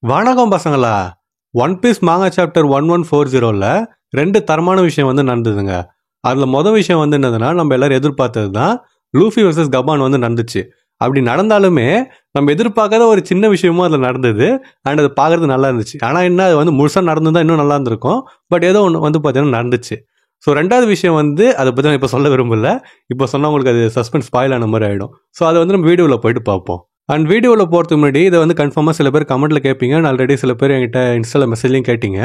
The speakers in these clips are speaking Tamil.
வணக்கம் பசங்களா. ஒன் பீஸ் மாங்கா சாப்டர் 1140ல 2 தரமான விஷயம் வந்து நடந்ததுங்க. அதில் மொதல் விஷயம் வந்து என்னதுன்னா, நம்ம எல்லாரும் எதிர்பார்த்தது தான் லூஃபி வர்சஸ் கபான் வந்து நடந்துச்சு. அப்படி நடந்தாலுமே நம்ம எதிர்பார்க்காத ஒரு சின்ன விஷயமும் அதில் நடந்தது. அண்ட் அது பார்க்கறது நல்லா இருந்துச்சு. ஆனால் என்ன, அது வந்து முழுசாக நடந்துதான் இன்னும் நல்லா இருந்திருக்கும். பட் ஏதோ ஒன்று வந்து பார்த்தீங்கன்னா நடந்துச்சு. ஸோ ரெண்டாவது விஷயம் வந்து அதை பற்றி நான் இப்போ சொல்ல விரும்பல. இப்போ சொன்னால் உங்களுக்கு அது சஸ்பென்ஸ் ஸ்பாயில் ஆன மாதிரி ஆகிடும். ஸோ அதை வந்து நம்ம வீடியோவில் போயிட்டு பார்ப்போம். அண்ட் வீடியோவில் போகிறதுக்கு முன்னாடி இதை வந்து கன்ஃபார்மாக சில பேர் கமெண்ட்டில் கேட்பீங்க. நான் ஆல்ரெடி சில பேர் என்கிட்ட இன்ஸ்டாவில் மெசேஜ்லையும் கேட்டீங்க.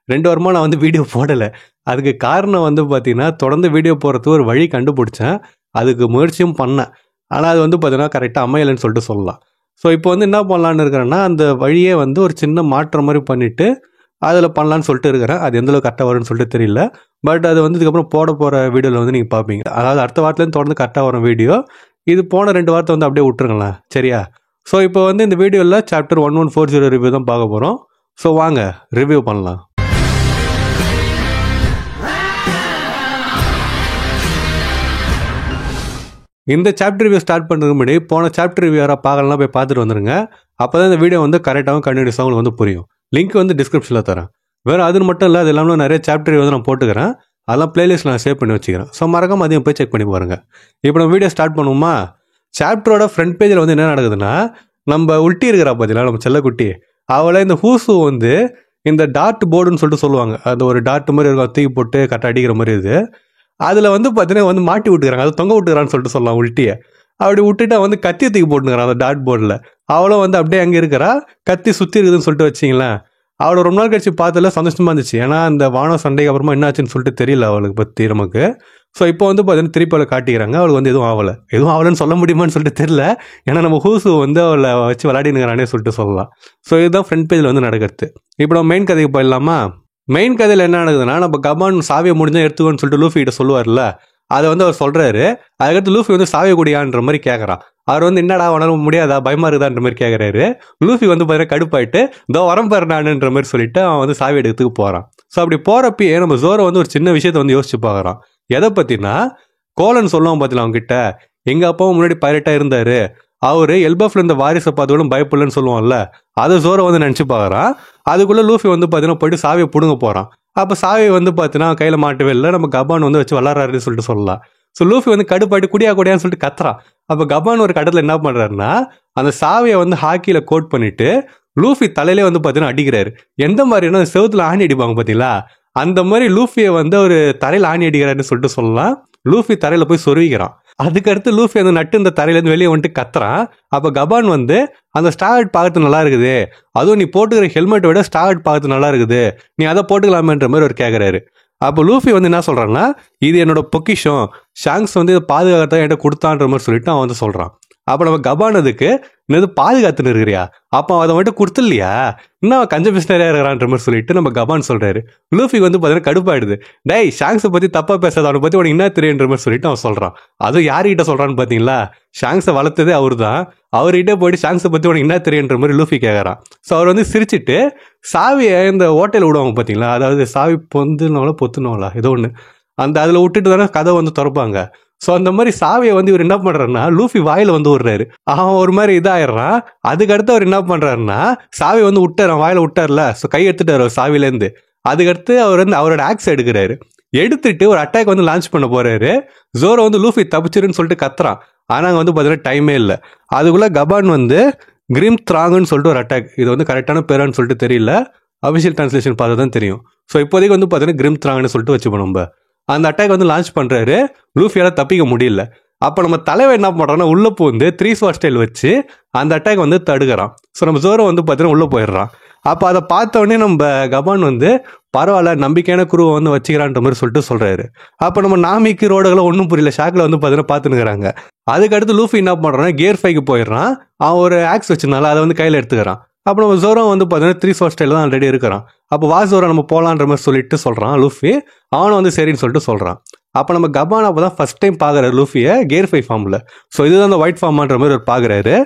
2 வாரமாக நான் வந்து வீடியோ போடலை. அதுக்கு காரணம் வந்து பார்த்தீங்கன்னா, தொடர்ந்து வீடியோ போடுறதுக்கு ஒரு வழி கண்டுபிடிச்சேன். அதுக்கு முயற்சியும் பண்ணேன். ஆனால் அது வந்து பார்த்தீங்கன்னா கரெக்டாக அமையலைன்னு சொல்லிட்டு சொல்லலாம். ஸோ இப்போ வந்து என்ன பண்ணலான்னு இருக்கிறேன்னா, அந்த வழியே வந்து ஒரு சின்ன மாற்றம் மாதிரி பண்ணிவிட்டு அதில் பண்ணலான்னு சொல்லிட்டு இருக்கிறேன். அது எந்தளவுக்கு கரெக்டாக வரும்னு சொல்லிட்டு தெரியல. பட் அது வந்து இதுக்கப்புறம் போட போகிற வீடியோவில் வந்து நீங்கள் பார்ப்பீங்க. அதாவது அடுத்த வாரத்துலேருந்து தொடர்ந்து கரெக்டாக வரும் வீடியோ. இது போன 2 வாரத்தை வந்து அப்படியே விட்டுருங்களேன், சரியா? ஸோ இப்போ வந்து இந்த வீடியோவில் சாப்டர் 1140 ரிவ்யூ தான் பார்க்க போகிறோம். ஸோ வாங்க ரிவ்யூ பண்ணலாம். இந்த சாப்டர் ரிவ்யூ ஸ்டார்ட் பண்ணுறதுக்கு முன்னாடி போன சாப்டர் ரிவ்யூ யாராவது பார்க்கலாம் போய் பார்த்துட்டு வந்துருங்க. அப்போ தான் இந்த வீடியோ வந்து கரெக்டாகவும் கண்டினியூஸாக உங்களுக்கு வந்து புரியும். லிங்க் வந்து டிஸ்கிரிப்ஷனில் தரேன். வேறு அது மட்டும் இல்லை, அது இல்லாமல் நிறைய சாப்டர் ரிவ்யூ வந்து நான் போட்டுக்கிறேன். அதெல்லாம் பிளேலிஸ்ட் நான் சேவ் பண்ணி வச்சுக்கிறேன். ஸோ மறக்காம அதையும் போய் செக் பண்ணி பாருங்கள். இப்போ நம்ம வீடியோ ஸ்டார்ட் பண்ணுவோமா? சாப்டரோட ஃப்ரண்ட் பேஜில் வந்து என்ன நடக்குதுன்னா, நம்ம உல்ட்டி இருக்கிறா பார்த்தீங்களா, நம்ம செல்லக்குட்டி, அவளை இந்த ஹூசு வந்து இந்த டாட் போர்டுன்னு சொல்லிட்டு சொல்லுவாங்க. அது ஒரு டாட் மாதிரி இருக்கும், தூக்கி போட்டு கட்ட அடிக்கிற மாதிரி இது. அதில் வந்து பார்த்தீங்கன்னா வந்து மாட்டி விட்டுக்கிறாங்க, அது தொங்க விட்டுக்கிறான்னு சொல்லிட்டு சொல்லலாம் உல்ட்டியை. அப்படி விட்டுட்டு வந்து கத்தியை தூக்கி போட்டுக்கிறான் அந்த டாட் போர்டில். அவளும் வந்து அப்படியே அங்கே இருக்கிறா, கத்தி சுற்றி இருக்குதுன்னு சொல்லிட்டு வச்சிங்களேன். அவளை ரொம்ப நாள் கழிச்சு பார்த்ததில் சந்தோஷமாக இருந்துச்சு. ஏன்னா அந்த வானம் சண்டைக்கு அப்புறமா என்ன ஆச்சுன்னு சொல்லிட்டு தெரியல அவளுக்கு பற்றி நமக்கு. ஸோ இப்போ வந்து பார்த்தீங்கன்னா திருப்பி அவளை காட்டிக்கிறாங்க. அவளுக்கு வந்து எதுவும் ஆகலைன்னு சொல்ல முடியுமான்னு சொல்லிட்டு தெரியல. ஏன்னா நம்ம ஹூசு வந்து அவளை வச்சு விளையாடினுங்கிறானே சொல்லிட்டு சொல்லலாம். ஸோ இதுதான் ஃப்ரண்ட் பேஜில் வந்து நடக்கிறது. இப்போ நம்ம மெயின் கதைக்கு போயிடலாமா? மெயின் கதையில் என்ன நடக்குதுன்னா, நம்ம கபான் சாவியை முடிஞ்சால் எடுத்துக்கோன்னு சொல்லிட்டு லூஃபி கிட்ட சொல்லுவார்ல, அதை வந்து அவர் சொல்கிறாரு. அதுக்கடுத்து லூஃபி வந்து சாவியை குடியான்ற மாதிரி கேட்குறான். அவர் வந்து என்னடா உணர முடியாதா, பயமாக இருக்குதான்ற மாதிரி கேட்குறாரு. லூஃபி வந்து பார்த்தீங்கன்னா கடுப்பாயிட்டு, இதோ வரம் பாரு நானுன்ற மாதிரி சொல்லிட்டு அவன் வந்து சாவி எடுக்கிறதுக்கு போகிறான். ஸோ அப்படி போகிறப்பயே நம்ம ஜோரோ வந்து ஒரு சின்ன விஷயத்தை வந்து யோசிச்சு பார்க்குறான். எதை பற்றினா, கோலன் சொல்லுவான் பார்த்தீங்களா அவங்ககிட்ட, எங்கள் அப்பாவும் முன்னாடி பைரட்டாக இருந்தார், அவர் எல்பஃப்ல இந்த வாரிசை பார்த்தோன்னு பயப்படலன்னு சொல்லுவான்ல, அதை ஜோரோ வந்து நினச்சி பார்க்குறான். அதுக்குள்ளே லூஃபி வந்து பார்த்தீங்கன்னா போயிட்டு சாவியை பிடுங்க போகிறான். அப்போ சாவியை வந்து பார்த்தீங்கன்னா கையில் மாட்டவே இல்லை. நம்ம கபான் வந்து வச்சு விளாட்றாருன்னு சொல்லிட்டு சொல்லலாம். ஸோ லூஃபி வந்து கடுப்பாயிட்டு குடியான்னு சொல்லிட்டு கத்துறான். அப்போ கபான் ஒரு கட்டத்தில் என்ன பண்ணுறாருன்னா, அந்த சாவியை வந்து ஹாக்கியில் கோட் பண்ணிட்டு லூஃபி தலையிலே வந்து பார்த்தீங்கன்னா அடிக்கிறாரு. எந்த மாதிரினா செவுத்துல ஆணி அடிப்பாங்க பார்த்தீங்களா, அந்த மாதிரி லூஃபியை வந்து ஒரு தரையில் ஆணி அடிக்கிறாருன்னு சொல்லிட்டு சொல்லலாம். லூஃபி தரையில் போய் சொருவிக்கிறான். அதுக்கடுத்து லூஃபி அந்த நட்டு இந்த தரையிலேருந்து வெளியே வந்துட்டு கத்துறான். அப்போ கபான் வந்து அந்த ஸ்டார்ட் பார்க்கறது நல்லா இருக்குது, அதுவும் நீ போட்டுக்கிற ஹெல்மெட்டை விட ஸ்டார்ட் பார்க்கறது நல்லா இருக்குது, நீ அதை போட்டுக்கலாமேன்ற மாதிரி ஒரு கேட்குறாரு. அப்போ லூஃபி வந்து என்ன சொல்கிறான்னா, இது என்னோட பொக்கிஷம், ஷாங்க்ஸ் வந்து இதை பாதுகாத்தான் என்கிட்ட கொடுத்தான்ற மாதிரி சொல்லிட்டு அவன் வந்து சொல்கிறான். அப்போ நம்ம கபான் அதுக்கு என்னது பாதுகாத்துன்னு இருக்கிறியா, அப்போ அதை வந்துட்டு கொடுத்துடலையா, இன்னும் கஞ்ச பிஸ்னரியாக இருக்கிறான்ற மாதிரி சொல்லிட்டு நம்ம கபான் சொல்கிறாரு. லூஃபி வந்து பார்த்தீங்கன்னா கடுப்பாயிடுது. டேய், ஷாங்ஸை பற்றி தப்பாக பேசாத, அவனை பற்றி உனக்கு என்ன தெரியுன்ற மாதிரி சொல்லிட்டு அவன் சொல்கிறான். அதுவும் யார்கிட்ட சொல்கிறான்னு பார்த்தீங்களா, ஷாங்ஸை வளர்த்ததே அவர் தான். அவர்கிட்ட போயிட்டு ஷாங்ஸை பற்றி உனக்கு என்ன தெரியுன்ற மாதிரி லூஃபி கேட்குறான். ஸோ அவர் வந்து சிரிச்சுட்டு சாவியை இந்த ஓட்டையில் விடுவாங்க பார்த்தீங்களா, அதாவது சாவி பொத்துனோங்களா ஏதோ ஒன்று, அந்த அதில் விட்டுட்டு தானே கதை வந்து திறப்பாங்க. ஸோ அந்த மாதிரி சாவியை வந்து இவர் என்ன பண்ணுறாருன்னா லூஃபி வாயில் வந்து விடுறாரு. அவன் ஒரு மாதிரி இதாகிடுறான். அதுக்கடுத்து அவர் என்ன பண்ணுறாருன்னா, சாவி வந்து விட்டார், வாயில் விட்டார்ல, ஸோ கை எடுத்துட்டார் அவர் சாவிலேருந்து. அதுக்கடுத்து அவர் வந்து அவரோட ஆக்ஸ் எடுக்கிறாரு. எடுத்துட்டு ஒரு அட்டாக் வந்து லான்ச் பண்ண போறாரு. ஜோரோ வந்து லூஃபி தப்பிச்சிருன்னு சொல்லிட்டு கத்துறான். ஆனால் அங்கே வந்து பார்த்தீங்கன்னா டைமே இல்லை. அதுக்குள்ளே கபான் வந்து கிரிம் த்ராங்குன்னு சொல்லிட்டு ஒரு அட்டாக், இது வந்து கரெக்டான பேரான்னு சொல்லிட்டு தெரியல, அஃபிஷியல் டிரான்ஸ்லேஷன் பார்த்தா தான் தெரியும். ஸோ இப்போதைக்கு வந்து பார்த்தீங்கன்னா கிரிம் த்ராங்குன்னு சொல்லிட்டு வச்சுப்போம். நம்ம அந்த அட்டாக் வந்து லான்ச் பண்ணுறாரு. லூஃபியால் தப்பிக்க முடியல. அப்போ நம்ம தலைவர் என்ன பண்ணுறான்னா, உள்ளே பூந்து 3 ஸ்வாட் ஸ்டைல் வச்சு அந்த அட்டாக் வந்து தடுக்கிறான். ஸோ நம்ம ஜோரோ வந்து பார்த்தீங்கன்னா உள்ளே போயிடுறான். அப்போ அதை பார்த்த உடனே நம்ம கபான் வந்து பரவாயில்ல, நம்பிக்கையான குருவை வந்து வச்சுக்கிறான்ற மாதிரி சொல்லிட்டு சொல்கிறாரு. அப்போ நம்ம நாமிக்கு ரோடுகளை ஒன்றும் புரியல, ஷாக்கில் வந்து பார்த்தீங்கன்னா பார்த்துனுக்குறாங்க. அதுக்கடுத்து லூஃபி என்ன பண்ணுறான்னா கியர் 5க்கு போயிடுறான். அவன் ஒரு ஆக்ஸ் வச்சிருந்தால அதை வந்து கையில் எடுத்துக்கிறான். அப்போ நம்ம ஜோரோ வந்து பார்த்தீங்கன்னா 3 ஸ்வாட் ஸ்டைல் தான் ஆல்ரெடி இருக்கிறான். அப்போ வா ஜோரோ நம்ம போகலான்ற மாதிரி சொல்லிட்டு சொல்கிறான் லூஃபி. அவனும் வந்து சரின்னு சொல்லிட்டு சொல்கிறான். அப்போ நம்ம கபான் அப்போ தான் ஃபஸ்ட் டைம் பார்க்குறாரு லூஃபியை கியர் 5 ஃபார்மில். ஸோ இதுதான் அந்த ஒயிட் ஃபார்மான்ற மாதிரி ஒரு பார்க்குறாரு.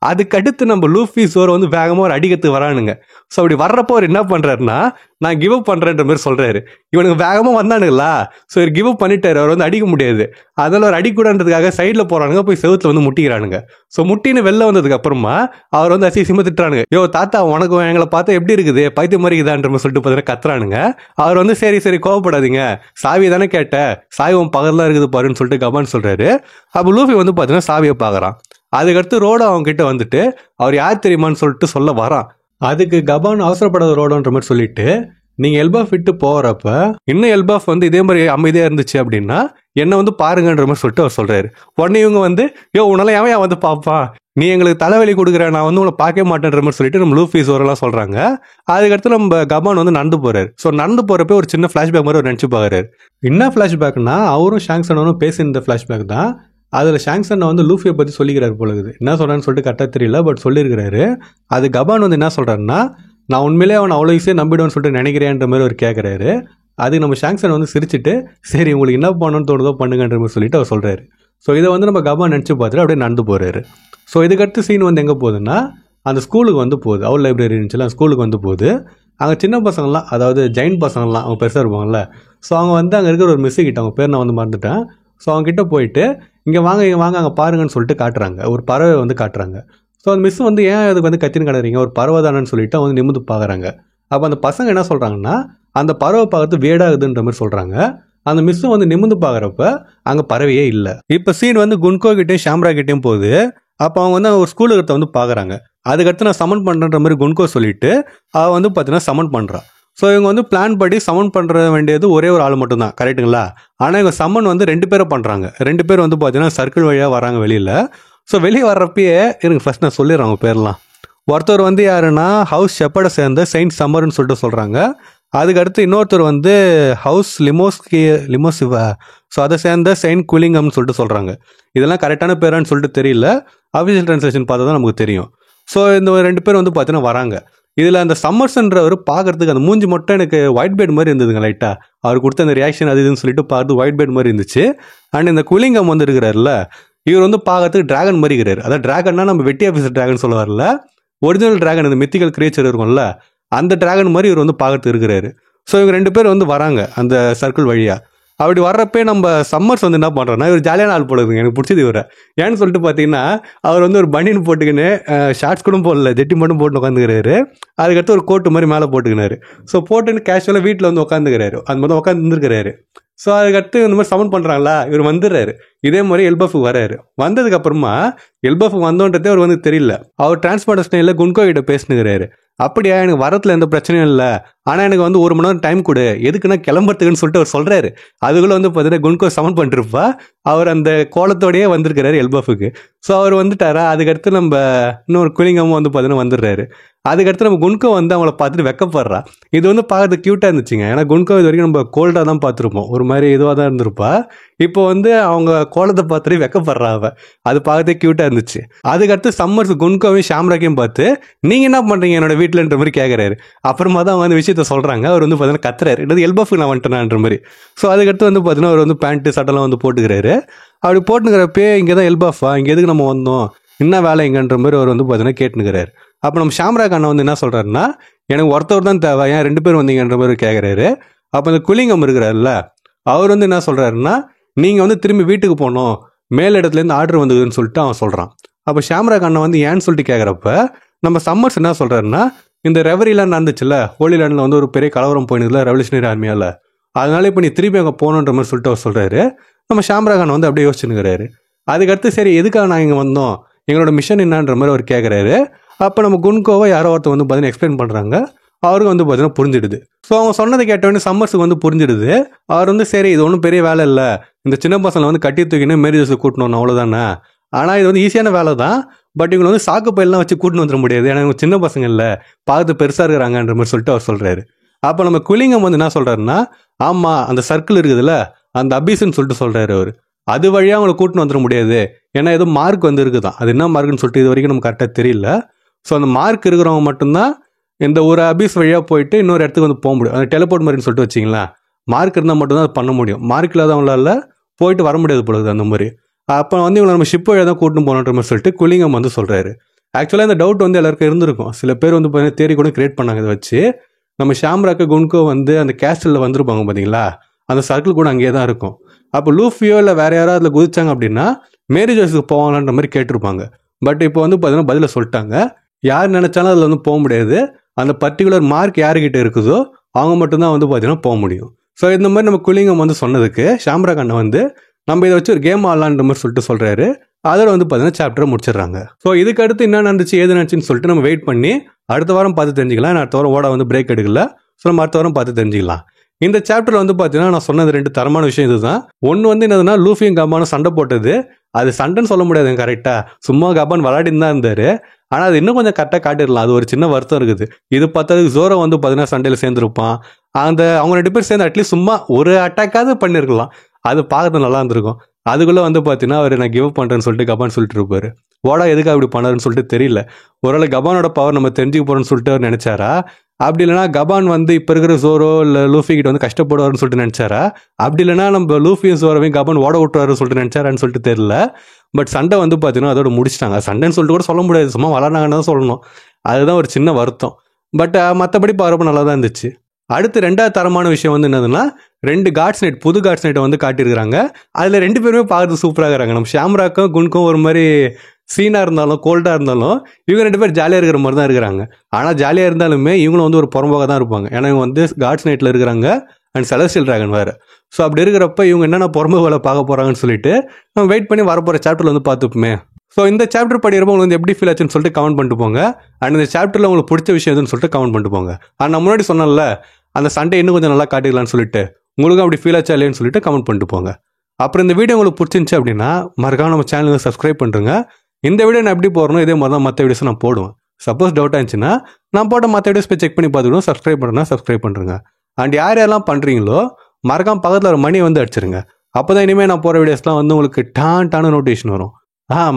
அதுக்கடுத்து நம்ம லூஃபி சோரை வந்து வேகமாக ஒரு அடிக்கிறதுக்கு வரானுங்க. ஸோ அப்படி வர்றப்போ அவர் என்ன பண்ணுறாருன்னா, நான் கிவ் அப் பண்ணுறேன்ற மாதிரி சொல்கிறாரு. இவனுக்கு வேகமாக வந்தானுங்களா, ஸோ இவர் கிவ் அப் பண்ணிட்டாரு, அவர் வந்து அடிக்க முடியாது. அதனால் அவர் அடிக்கூடாதுன்றதுக்காக சைடில் போகிறானுங்க, போய் செவுத்துல வந்து முட்டிக்கிறானுங்க. ஸோ முட்டின்னு வெளில வந்ததுக்கு அப்புறமா அவர் வந்து அசிங்கமாக திட்டுறானுங்க. யோ தாத்தா, உனக்கு எங்களை பார்த்தா எப்படி இருக்குது, பைத்தியம் மாதிரி இருக்குதான்ற மாதிரி சொல்லிட்டு பார்த்தீங்கன்னா கத்துறானுங்க. அவர் வந்து சரி கோவப்படாதீங்க, சாவி தானே கேட்ட, சாவி உன் பகல்லாம் இருக்குது பாருன்னு சொல்லிட்டு கபான் சொல்கிறாரு. அப்போ லூஃபி வந்து பார்த்தீங்கன்னா சாவியை பார்க்குறான். அதுக்கடுத்து ரோடோ அவங்க கிட்ட வந்துட்டு அவர் யார் தெரியுமான்னு சொல்லிட்டு சொல்ல வரான். அதுக்கு கபான் அவசரப்படாத ரோடோன்ற மாதிரி சொல்லிட்டு, நீங்க எல்பாஃப் விட்டு போறப்ப இன்னும் எல்பாஃப் வந்து இதே மாதிரி அமைதியா இருந்துச்சு அப்படின்னா என்ன வந்து பாருங்கன்ற மாதிரி சொல்லிட்டு அவர் சொல்றாரு. உடனே இவங்க வந்து, உன்னால ஏன் வந்து பாப்பான், நீ எங்களுக்கு தலைவலி கொடுக்குற, நான் வந்து உங்களை பார்க்க மாட்டேன்ற மாதிரி சொல்லிட்டு நம்ம லூஃபி சோரெல்லாம் சொல்றாங்க. அதுக்கடுத்து நம்ம கபான் வந்து நடந்து போறாரு. ஸோ நடந்து போறப்ப ஒரு சின்ன ஃபிளாஷ்பேக் மாதிரி ஒரு நினைச்சு பாக்குறாரு. என்ன ஃபிளாஷ்பேக்னா, அவரும் ஷாங்சனும் பேசியிருந்த ஃபிளாஷ்பேக் தான். அதில் ஷாங்சன் வந்து லூஃபியை பற்றி சொல்லிக்கிறாரு போல இருக்குது. என்ன சொல்கிறான்னு சொல்லிட்டு கரெக்டாக தெரியல, பட் சொல்லியிருக்கிறாரு. அது கபான் வந்து என்ன சொல்கிறாருன்னா, நான் உண்மையிலே அவனை அவ்வளோ ஈஸியாக நம்பிடுவேன்னு சொல்லிட்டு நினைக்கிறேன்ற மாதிரி அவர் கேட்குறாரு. அதுக்கு நம்ம ஷாங்சன் வந்து சிரிச்சுட்டு, சரி உங்களுக்கு என்ன பண்ணணும்னு தோணுதோ பண்ணுங்கன்ற மாதிரி சொல்லிட்டு அவர் சொல்கிறாரு. ஸோ இதை வந்து நம்ம கபான் நினச்சி பார்த்துட்டு அப்படியே நடந்து போகிறாரு. ஸோ இதுக்கடுத்து சீன் வந்து எங்கே போகுதுன்னா, அந்த ஸ்கூலுக்கு வந்து போகுது. அவுட் லைப்ரரி இருந்துச்சுல, அந்த ஸ்கூலுக்கு வந்து போகுது. அங்கே சின்ன பசங்கள்லாம், அதாவது ஜெயின் பசங்கள்லாம், அவங்க பெருசாக இருப்பாங்கல்ல, ஸோ அவங்க வந்து அங்கே இருக்கிற ஒரு மிஸ்ஸு கிட்ட, அவங்க பேர் நான் வந்து மறந்துட்டேன். ஸோ அவங்க கிட்ட போயிட்டு, இங்கே வாங்க அங்கே பாருங்கன்னு சொல்லிட்டு காட்டுறாங்க. ஒரு பறவை வந்து காட்டுறாங்க. ஸோ அந்த மிஸ் வந்து ஏன் அதுக்கு வந்து கத்தின்னு கிடறீங்க, ஒரு பறவை தானேன்னு சொல்லிட்டு அவங்க வந்து நிமிந்து பார்க்குறாங்க. அப்போ அந்த பசங்க என்ன சொல்கிறாங்கன்னா, அந்த பறவை பார்க்கறது வேடாகுதுன்ற மாதிரி சொல்கிறாங்க. அந்த மிஸ்ஸும் வந்து நிமிந்து பார்க்குறப்ப அங்கே பறவையே இல்லை. இப்போ சீன் வந்து குன்கோ கிட்டேயும் ஷாம்ரா கிட்டேயும் போகுது. அப்போ அவங்க வந்து ஒரு ஸ்கூலுக்கு வந்து பார்க்குறாங்க. அதுக்கடுத்து நான் சமன் பண்ணுறன்ற மாதிரி குன்கோ சொல்லிட்டு அவள் வந்து பார்த்தீங்கன்னா சமன் பண்ணுறான். ஸோ இவங்க வந்து பிளான் படி சமன் பண்ணுற வேண்டியது ஒரே ஒரு ஆள் மட்டும் தான், கரெக்டுங்களா? ஆனால் இவங்க சம்மன் வந்து 2 பேரை பண்ணுறாங்க. 2 பேர் வந்து பார்த்தீங்கன்னா சர்க்கிள் வழியாக வராங்க வெளியில். ஸோ வெளியே வர்றப்பயே எனக்கு ஃபர்ஸ்ட் நான் சொல்லிடுறேன் அவங்க பேர்லாம். ஒருத்தர் வந்து யாருன்னா ஹவுஸ் ஷெப்பர்டை சேர்ந்த செயின்ட் சம்மர்னு சொல்லிட்டு சொல்கிறாங்க. அதுக்கடுத்து இன்னொருத்தர் வந்து ஹவுஸ் லிமோசிவா, ஸோ அதை சேர்ந்த செயின்ட் குலிங்கம்னு சொல்லிட்டு சொல்கிறாங்க. இதெல்லாம் கரெக்டான பேரான்னு சொல்லிட்டு தெரியல, அஃபிஷியல் ட்ரான்ஸ்லேஷன் பார்த்தா தான் நமக்கு தெரியும். ஸோ இந்த 2 பேர் வந்து பார்த்தீங்கன்னா வராங்க. இதில் அந்த சம்மர்ஸ்ன்றவர் பார்க்கறதுக்கு அந்த மூஞ்சி மட்டும் எனக்கு ஒயிட் பேட் மாதிரி இருந்ததுங்க. லைட்டாக அவர் கொடுத்த அந்த ரியாக்ஷன் அது இதுன்னு சொல்லிட்டு பார்த்து ஒயிட் பேட் மாதிரி இருந்துச்சு. அண்ட் இந்த குலிங்கம் வந்து இருக்கிறாருல, இவர் வந்து பார்க்கறதுக்கு டிராகன் மாதிரி இருக்கிறாரு. அதாவது டிராகன்னா நம்ம வெட்டி ஆஃபீஸர் டிராகன் சொல்ல வரல, ஒரிஜினல் டிராகன், இந்த மித்திக்கல் கிரியேச்சர் இருக்கும்ல, அந்த டிராகன் மாதிரி இவர் வந்து பார்க்கறதுக்கு இருக்கிறாரு. ஸோ இவங்க 2 பேர் வந்து வராங்க அந்த சர்க்கிள் வழியாக. அப்படி வர்றப்பே நம்ம சம்மர்ஸ் வந்து என்ன பண்ணுறோன்னா, இவர் ஜாலியான ஆள் போடுதுங்க, எனக்கு பிடிச்சது இவரை. ஏன்னு சொல்லிட்டு பார்த்தீங்கன்னா, அவர் வந்து ஒரு பனியன் போட்டுக்கின்னு ஷார்ட்ஸ் கூட போடல, ஜெட்டி மட்டும் போட்டு உட்காந்துக்கிறாரு. அதுக்கடுத்து ஒரு கோட்டு மாதிரி மேலே போட்டுக்கினாரு. ஸோ போட்டுன்னு கேஷுவலாக வீட்டில் வந்து உட்காந்துக்கிறாரு, அந்த மாதிரி உட்காந்து இருந்துருக்கிறாரு. ஸோ அதுக்கடுத்து இந்த மாதிரி சமன் பண்ணுறாங்களா, இவர் வந்துடுறாரு. இதே மாதிரி எல்பஃப் வராரு. வந்ததுக்கு அப்புறமா எல்பஃப் வந்தோன்றதே அவர் வந்து தெரியல. அவர் டிரான்ஸ்போர்ட் ஸ்டைலில் குன்கோ கிட்ட பேசினுக்கிறாரு. அப்படியா, எனக்கு வரத்துல எந்த பிரச்சனையும் இல்லை, ஆனால் எனக்கு வந்து 1 மணி நேரம் டைம் கொடு, எதுக்குன்னா கிளம்புறதுக்குன்னு சொல்லிட்டு அவர் சொல்கிறாரு. அதுக்குள்ளே வந்து பார்த்தீங்கன்னா குன்கோ சமன் பண்ணிருப்பா, அவர் அந்த கோலத்தோடையே வந்திருக்கிறாரு எல்பஃபுக்கு. ஸோ அவர் வந்துட்டாரா. அதுக்கடுத்து நம்ம இன்னொரு குலிங்கமும் வந்து பார்த்தீங்கன்னா வந்துடுறாரு. அதுக்கடுத்து நம்ம குன்கோ வந்து அவங்கள பார்த்துட்டு வெக்கப்படுறா. இது வந்து பார்க்கறதுக்கு க்யூட்டாக இருந்துச்சுங்க. ஏன்னா குன்கோ இது வரைக்கும் நம்ம கோல்டாக தான் பார்த்துருப்போம், ஒரு மாதிரி இதுவாக தான் இருந்திருப்பா. இப்போ வந்து அவங்க கோலத்தை பார்த்துட்டு வெக்கப்படுறா அவ. அது பார்க்கறதுக்கு க்யூட்டாக இருந்துச்சு. அதுக்கடுத்து சம்மர்ஸ் குன்கோவையும் ஷாம்ராக்கையும் பார்த்து, நீங்கள் என்ன பண்ணுறீங்க என்னோட வீட்டில்ன்ற மாதிரி கேட்குறாரு. அப்புறமா தான் அவங்க வந்து விஷயத்த சொல்கிறாங்க. அவர் வந்து பார்த்தீங்கன்னா கத்துறாரு, இது எல்பஃபுக்கு நான் வந்துட்டேனான்ற மாதிரி. ஸோ அதுக்கடுத்து வந்து பார்த்தீங்கன்னா அவர் வந்து பேண்ட்டு சட்டெல்லாம் வந்து போட்டுக்கிறாரு. அப்படி போட்டுக்கிறப்பே, இங்கே தான் எல்பஃபா, இங்கே எதுக்கு நம்ம வந்தோம், என்ன வேலை எங்கன்ற மாதிரி அவர் வந்து பார்த்தீங்கன்னா கேட்டுனுக்கிறாரு. அப்போ நம்ம ஷாம்ராக் அண்ணன் வந்து என்ன சொல்கிறாருன்னா, எனக்கு ஒருத்தவர் தான் தேவை, ஏன் 2 பேர் வந்தீங்கன்ற மாதிரி கேட்குறாரு. அப்போ இந்த குலிங்கம் இருக்கிறாருல்ல, அவர் வந்து என்ன சொல்கிறாருன்னா, நீங்கள் வந்து திரும்பி வீட்டுக்கு போகணும், மேல் இடத்துலேருந்து ஆர்டர் வந்ததுன்னு சொல்லிட்டு அவன் சொல்கிறான். அப்போ ஷாம்ராக் அண்ணன் வந்து ஏன்னு சொல்லிட்டு கேட்குறப்ப நம்ம சம்மர்ஸ் என்ன சொல்கிறாருன்னா, இந்த ரெவரிலாம் நடந்துச்சுல்ல, ஹோலி லேண்டில் வந்து ஒரு பெரிய கலவரம் போயிடுதுல ரெவல்யூஷனரி ஆர்மியால், அதனால இப்போ நீ திருப்பி அங்கே போகணுன்ற மாதிரி சொல்லிட்டு அவர் சொல்கிறாரு. நம்ம ஷாம்ராக் அண்ணன் வந்து அப்படியே யோசிச்சுன்னுக்கிறாரு. அதுக்கடுத்து சரி எதுக்காக நான் இங்கே வந்தோம், எங்களோட மிஷன் என்னன்ற மாதிரி அவர் கேட்குறாரு. அப்போ நம்ம குன்கோவை யாரோ ஒருத்தர் வந்து பார்த்தீங்கன்னா எக்ஸ்பிளைன் பண்ணுறாங்க. அவருக்கு வந்து பார்த்தீங்கன்னா புரிஞ்சிடுது. ஸோ அவங்க சொன்னதை கேட்டவொடனே சம்மர்ஸுக்கு வந்து புரிஞ்சிடுது. அவர் வந்து சரி இது ஒன்றும் பெரிய வேலை இல்லை, இந்த சின்ன பசங்களை வந்து கட்டி தூக்கின்னு மேரேஜஸ் கூட்டணும் அவ்வளோதானே, ஆனால் இது வந்து ஈஸியான வேலை தான், பட் இவங்களை வந்து சாக்கு பையெல்லாம் வச்சு கூட்டின்னு வந்துட முடியாது, ஏன்னா இவங்க சின்ன பசங்க இல்லை, பார்த்து பெருசாக இருக்கிறாங்கன்ற மாதிரி சொல்லிட்டு அவர் சொல்கிறாரு. அப்போ நம்ம குலிங்கம் வந்து என்ன சொல்கிறாருன்னா, ஆமாம் அந்த சர்க்கிள் இருக்குதுல்ல, அந்த அபிஸ்ன்னு சொல்லிட்டு சொல்கிறாரு அவர், அது வழியாக அவங்களை கூட்டின்னு வந்துட முடியாது, ஏன்னா ஏதோ மார்க் வந்து இருக்குதான், அது என்ன மார்க்குன்னு சொல்லிட்டு இது வரைக்கும் நம்ம கரெக்டாக தெரியல. ஸோ அந்த மார்க் இருக்கிறவங்க மட்டும்தான் இந்த ஒரு அபிஸ் வழியாக போயிட்டு இன்னொரு இடத்துக்கு வந்து போக முடியும். அந்த டெலிபோர்ட் மாதிரின்னு சொல்லிட்டு வச்சிங்களேன், மார்க் இருந்தால் மட்டும்தான் அது பண்ண முடியும், மார்க் இல்லாதவங்களால போயிட்டு வர முடியாது பொழுது அந்த மாதிரி. அப்போ வந்து இவங்களை நம்ம ஷிப் வழியாக தான் கூட்டின்னு போகணுன்ற மாதிரி சொல்லிட்டு குலிங்கம் வந்து சொல்கிறாரு. ஆக்சுவலாக இந்த டவுட் வந்து எல்லாருக்கும் இருந்திருக்கும். சில பேர் வந்து பார்த்தீங்கன்னா தேரி கூட கிரியேட் பண்ணாங்க இதை வச்சு. நம்ம ஷாம்ராக்கு குன்கோ வந்து அந்த கேஸ்டலில் வந்திருப்பாங்க பார்த்தீங்களா, அந்த சர்க்கிள் கூட அங்கேயே தான் இருக்கும். அப்போ லூஃபியோ இல்லை வேற யாராவது அதில் குதிச்சாங்க அப்படின்னா மேரி ஜோஸுக்கு போவாங்கன்ற மாதிரி கேட்டிருப்பாங்க. பட் இப்போ வந்து பார்த்தீங்கன்னா பதில சொல்லிட்டாங்க. யார் நினைச்சாலும் அதில் வந்து போக முடியாது. அந்த பர்டிகுலர் மார்க் யாருக்கிட்ட இருக்குதோ அவங்க மட்டும்தான் வந்து பார்த்தீங்கன்னா போக முடியும். ஸோ இந்த மாதிரி நம்ம குலிங்கம் வந்து சொன்னதுக்கு ஷாம்ராக் அண்ணன் வந்து நம்ம இதை வச்சு ஒரு கேம் ஆடலான்ற மாதிரி சொல்லிட்டு சொல்றாரு. அதோட வந்து பார்த்தீங்கன்னா சாப்டரை முடிச்சிடுறாங்க. ஸோ இதுக்கு அடுத்து என்ன நடந்துச்சு ஏது நடந்துச்சுன்னு சொல்லிட்டு நம்ம வெயிட் பண்ணி அடுத்த வாரம் பார்த்து தெரிஞ்சுக்கலாம். அடுத்த வாரம் ஓட வந்து பிரேக் எடுக்கல. ஸோ நம்ம அடுத்த வாரம் பார்த்து தெரிஞ்சுக்கலாம். இந்த சாப்டர்ல வந்து பார்த்தீங்கன்னா நான் சொன்னது 2 தரமான விஷயம் இதுதான். ஒன்று வந்து என்னதுன்னா லூஃபியும் கபானும் சண்டை போட்டது. அது சண்டைன்னு சொல்ல முடியாது கரெக்டா, சும்மா கபான் விளையாடின்னு தான் இருந்தாரு. ஆனால் அது இன்னும் கொஞ்சம் கரெக்டாக காட்டிடலாம். அது ஒரு சின்ன வருத்தம் இருக்குது. இது பார்த்ததுக்கு ஜோரோ வந்து பார்த்தீங்கன்னா சண்டையில் சேர்ந்துருப்பான். அவங்க 2 பேர் சேர்ந்து அட்லீஸ்ட் சும்மா ஒரு அட்டாக்காவது பண்ணியிருக்கலாம். அது பார்க்கறது நல்லா இருந்திருக்கும். அதுக்குள்ளே வந்து பார்த்தீங்கன்னா அவர் நான் கிவ் பண்ணுறேன்னு சொல்லிட்டு கபான் சொல்லிட்டு இருப்பாரு. ஓடா எதுக்கு அப்படி பண்ணாருன்னு சொல்லிட்டு தெரியல. ஒருவேளை கபானோட பவர் நம்ம தெரிஞ்சுக்க போறோம்னு சொல்லிட்டு அவர் நினைச்சாரா, அப்படி இல்லைனா கபான் வந்து இப்போ இருக்கிற ஜோரோ இல்லை லூஃபி கிட்ட வந்து கஷ்டப்படுவார்னு சொல்லிட்டு நினைச்சாரா, அப்படி இல்லைனா நம்ம லூஃபியும் ஜோரோவையும் கபான் ஓட விட்டுறாருன்னு சொல்லிட்டு நினைச்சாரான்னு சொல்லிட்டு தெரியல. பட் சண்டை வந்து பார்த்தீங்கன்னா அதோட முடிச்சிட்டாங்க. சண்டைன்னு சொல்லிட்டு கூட சொல்ல முடியாது, சும்மா வளர்னாங்கன்னு தான் சொல்லணும். அதுதான் ஒரு சின்ன வருத்தம். பட் மற்றபடி பார்ப்ப நல்லா தான் இருந்துச்சு. அடுத்து 2வது தரமான விஷயம் வந்து என்னதுன்னா 2 காட்ஸ் நைட் புது காட்ஸ் நைட்டை வந்து காட்டியிருக்கிறாங்க. அதில் 2 பேருமே பார்க்கறது சூப்பராக இருக்கிறாங்க. நம்ம ஷாம்ராக்கும் குன்கும் ஒரு மாதிரி சீனாக இருந்தாலும் கோல்டாக இருந்தாலும் இவங்க 2 பேர் ஜாலியாக இருக்கிற மாதிரி தான் இருக்கிறாங்க. ஆனால் ஜாலியாக இருந்தாலுமே இவங்களும் வந்து ஒரு புறம்போக தான் இருப்பாங்க. ஏன்னா இவங்க வந்து காட்ஸ் நைட்டில் இருக்கிறாங்க அண்ட் செலஸ்டியல் டிராகன் வேறு. ஸோ அப்படி இருக்கிறப்ப இவங்க என்னென்ன புறம்போக வேலை பார்க்க போகிறாங்கன்னு சொல்லிட்டு நம்ம வெயிட் பண்ணி வரப்போகிற சாப்டரில் வந்து பார்த்துப்போமே. ஸோ இந்த சாப்டர் படிக்கிறப்ப உங்களுக்கு வந்து எப்படி ஃபீல் ஆச்சுன்னு சொல்லிட்டு கமெண்ட் பண்ணிட்டு போங்க. அண்ட் இந்த சாப்டரில் உங்களுக்கு பிடிச்ச விஷயம் எதுன்னு சொல்லிட்டு கமெண்ட் பண்ணிட்டு போங்க. நான் முன்னாடி சொன்னேன்ல அந்த சண்டை இன்னும் கொஞ்சம் நல்லா காட்டிக்கலாம்னு சொல்லிட்டு, உங்களுக்கும் அப்படி ஃபீல் ஆச்சா இல்லைன்னு சொல்லிட்டு கமெண்ட் பண்ணிட்டு போங்க. அப்புறம் இந்த வீடியோ உங்களுக்கு பிடிச்சிருந்துச்சு அப்படின்னா மறக்காம நம்ம சேனலுக்கு சப்ஸ்கிரைப் பண்ணுறேங்க. இந்த வீடியோ நான் எப்படி போடணும் இதே மாதிரி தான் மற்ற வீடியோஸ் நான் போடுவேன். சப்போஸ் டவுட்டாக இருந்துச்சுன்னா நான் போட்ட மற்ற வீடியோஸ் போய் செக் பண்ணி பார்த்துக்கணும். சப்ஸ்கிரைப் பண்ணுறேன்னா சப்ஸ்கிரைப் பண்ணுறேங்க. அண்ட் யார் யாரெல்லாம் பண்ணுறீங்களோ மறக்காம பக்கத்தில் ஒரு மணி வந்து அடிச்சிருங்க. அப்போ தான் இனிமேல் நான் போகிற வீடியோஸ்லாம் வந்து உங்களுக்கு டான நோட்டிஃபிகேஷன் வரும்.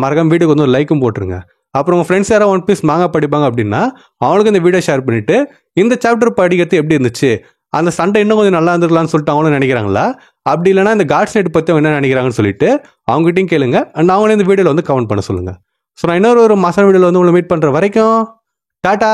மறக்காம வீடியோக்கு வந்து ஒரு லைக்கும் போட்டுருங்க. அப்புறம் உங்கள் ஃப்ரெண்ட்ஸ் யாராவது ஒன் பீஸ் மாங்கா படிப்பாங்க அப்படின்னா அவங்களுக்கு இந்த வீடியோ ஷேர் பண்ணிவிட்டு இந்த சாப்டர் படிக்கிறது எப்படி இருந்துச்சு, அந்த சண்டை இன்னும் கொஞ்சம் நல்லா இருந்துருக்கலாம்னு சொல்லிட்டு அவங்களும் நினைக்கிறாங்களா, அப்படி இல்லைனா இந்த காட்ஸ் நைட் பற்றி அவங்க என்ன நினைக்கிறாங்கன்னு சொல்லிட்டு அவங்ககிட்டையும் கேளுங்க. அண்ட் அவங்களே இந்த வீடியோவில் வந்து கமெண்ட் பண்ண சொல்லுங்கள். ஸோ நான் இன்னொரு மாசான வீடியோவில் வந்து உங்களை மீட் பண்ணுற வரைக்கும் டாட்டா.